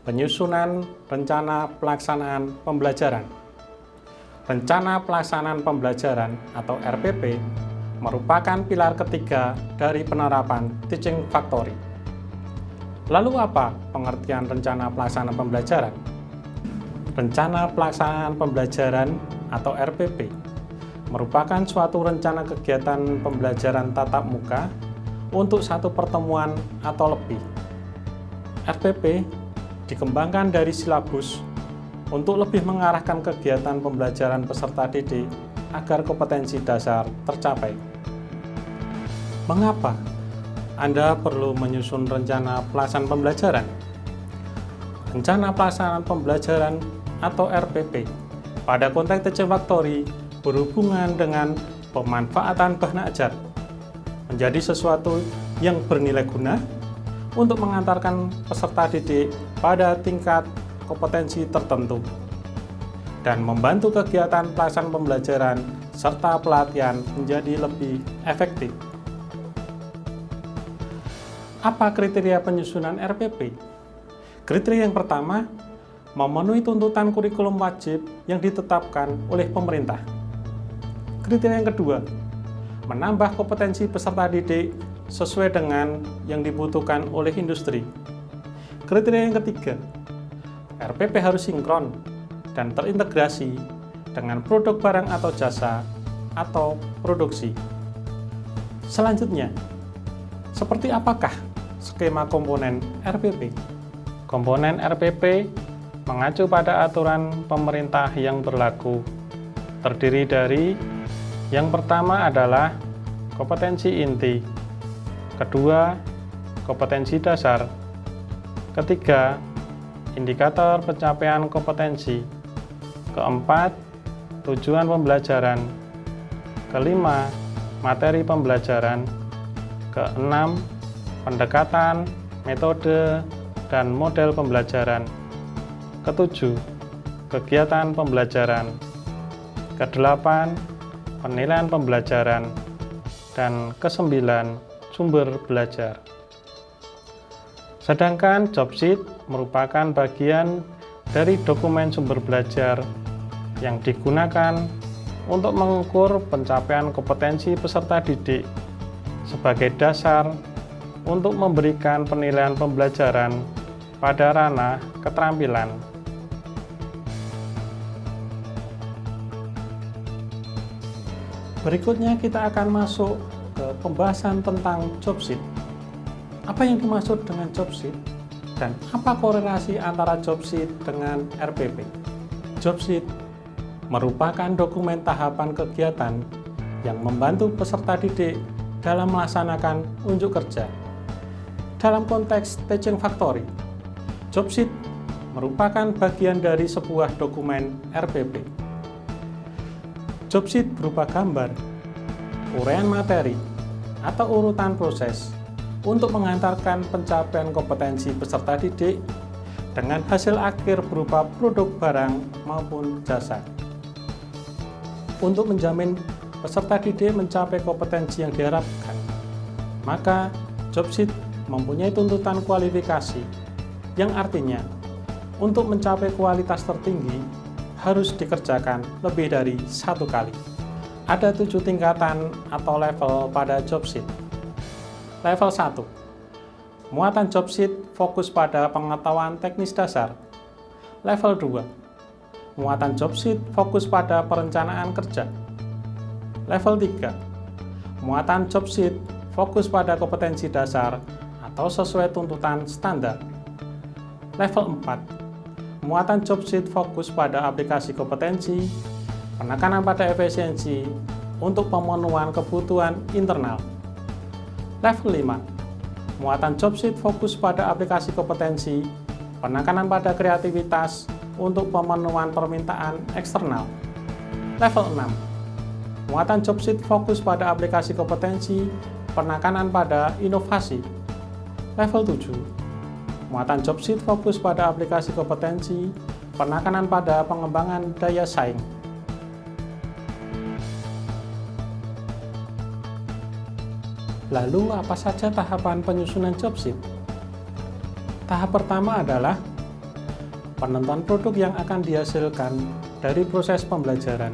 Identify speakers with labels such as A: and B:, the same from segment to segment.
A: Penyusunan Rencana Pelaksanaan Pembelajaran. Rencana Pelaksanaan Pembelajaran atau RPP merupakan pilar ketiga dari penerapan Teaching Factory. Lalu apa pengertian Rencana Pelaksanaan Pembelajaran? Rencana Pelaksanaan Pembelajaran atau RPP merupakan suatu rencana kegiatan pembelajaran tatap muka untuk satu pertemuan atau lebih. RPP dikembangkan dari silabus untuk lebih mengarahkan kegiatan pembelajaran peserta didik agar kompetensi dasar tercapai. Mengapa Anda perlu menyusun rencana pelaksanaan pembelajaran? Rencana pelaksanaan pembelajaran atau RPP pada konteks Teaching Factory berhubungan dengan pemanfaatan bahan ajar menjadi sesuatu yang bernilai guna untuk mengantarkan peserta didik pada tingkat kompetensi tertentu dan membantu kegiatan pelaksanaan pembelajaran serta pelatihan menjadi lebih efektif. Apa kriteria penyusunan RPP? Kriteria yang pertama, memenuhi tuntutan kurikulum wajib yang ditetapkan oleh pemerintah. Kriteria yang kedua, menambah kompetensi peserta didik sesuai dengan yang dibutuhkan oleh industri. Kriteria yang ketiga, RPP harus sinkron dan terintegrasi dengan produk barang atau jasa atau produksi. Selanjutnya, seperti apakah skema komponen RPP? Komponen RPP mengacu pada aturan pemerintah yang berlaku, terdiri dari yang pertama adalah kompetensi inti, kedua, kompetensi dasar, ketiga, indikator pencapaian kompetensi, keempat, tujuan pembelajaran, kelima, materi pembelajaran, keenam, pendekatan, metode, dan model pembelajaran, ketujuh, kegiatan pembelajaran, kedelapan, penilaian pembelajaran, dan kesembilan, sumber belajar. Sedangkan job sheet merupakan bagian dari dokumen sumber belajar yang digunakan untuk mengukur pencapaian kompetensi peserta didik sebagai dasar untuk memberikan penilaian pembelajaran pada ranah keterampilan. Berikutnya kita akan masuk ke pembahasan tentang job sheet. Apa yang dimaksud dengan job sheet dan apa korelasi antara job sheet dengan RPP? Job sheet merupakan dokumen tahapan kegiatan yang membantu peserta didik dalam melaksanakan unjuk kerja. Dalam konteks Teaching Factory, job sheet merupakan bagian dari sebuah dokumen RPP. Job sheet berupa gambar, uraian materi, atau urutan proses untuk mengantarkan pencapaian kompetensi peserta didik dengan hasil akhir berupa produk barang maupun jasa. Untuk menjamin peserta didik mencapai kompetensi yang diharapkan, maka job sheet mempunyai tuntutan kualifikasi, yang artinya untuk mencapai kualitas tertinggi harus dikerjakan lebih dari satu kali. Ada 7 tingkatan atau level pada job sheet. Level 1. Muatan job sheet fokus pada pengetahuan teknis dasar. Level 2. Muatan job sheet fokus pada perencanaan kerja. Level 3. Muatan job sheet fokus pada kompetensi dasar atau sesuai tuntutan standar. Level 4. Muatan job sheet fokus pada aplikasi kompetensi, penekanan pada efisiensi untuk pemenuhan kebutuhan internal. Level 5. Muatan job sheet fokus pada aplikasi kompetensi, penekanan pada kreativitas untuk pemenuhan permintaan eksternal. Level 6. Muatan job sheet fokus pada aplikasi kompetensi, penekanan pada inovasi. Level 7. Muatan job sheet fokus pada aplikasi kompetensi, penekanan pada pengembangan daya saing. Lalu apa saja tahapan penyusunan job sheet? Tahap pertama adalah penentuan produk yang akan dihasilkan dari proses pembelajaran.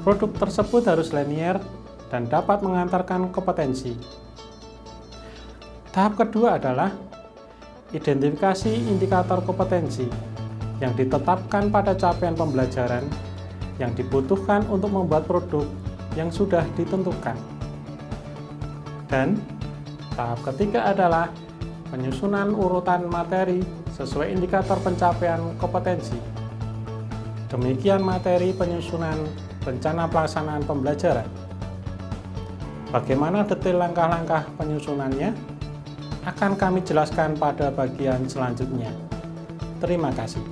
A: Produk tersebut harus linier dan dapat mengantarkan kompetensi. Tahap kedua adalah identifikasi indikator kompetensi yang ditetapkan pada capaian pembelajaran yang dibutuhkan untuk membuat produk yang sudah ditentukan. Dan tahap ketiga adalah penyusunan urutan materi sesuai indikator pencapaian kompetensi. Demikian materi penyusunan rencana pelaksanaan pembelajaran. Bagaimana detail langkah-langkah penyusunannya akan kami jelaskan pada bagian selanjutnya. Terima kasih.